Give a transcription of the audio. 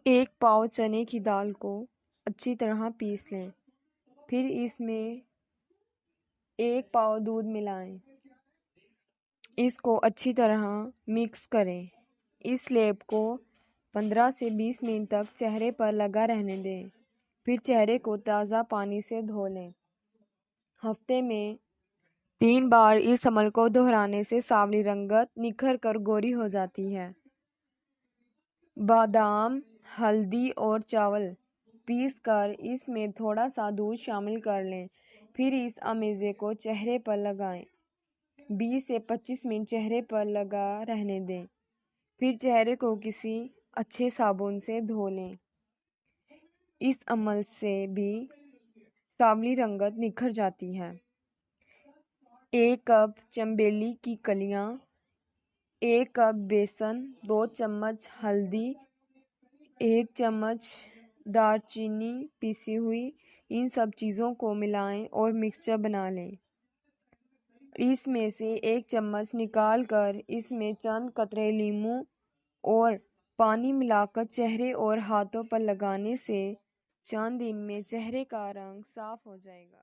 1 پاؤ چنے کی دال کو اچھی طرح پیس لیں، پھر اس میں 1 پاؤ دودھ ملائیں، اس کو اچھی طرح مکس کریں۔ اس لیپ کو 15 سے 20 منٹ تک چہرے پر لگا رہنے دیں، پھر چہرے کو تازہ پانی سے دھو لیں۔ ہفتے میں 3 بار اس عمل کو دہرانے سے سانولی رنگت نکھر کر گوری ہو جاتی ہے۔ بادام، ہلدی اور چاول پیس کر اس میں تھوڑا سا دودھ شامل کر لیں، پھر اس امیزے کو چہرے پر لگائیں۔ 20 سے 25 منٹ چہرے پر لگا رہنے دیں، پھر چہرے کو کسی اچھے صابن سے دھو لیں۔ اس عمل سے بھی سانولی رنگت نکھر جاتی ہے۔ 1 کپ چنبیلی کی کلیاں، 1 کپ بیسن، 2 چمچ ہلدی، 1 چمچ دار چینی پیسی ہوئی، ان سب چیزوں کو ملائیں اور مکسچر بنا لیں۔ اس میں سے 1 چمچ نکال کر اس میں چند قطرے لیموں اور پانی ملا کر چہرے اور ہاتھوں پر لگانے سے چند دن میں چہرے کا رنگ صاف ہو جائے گا۔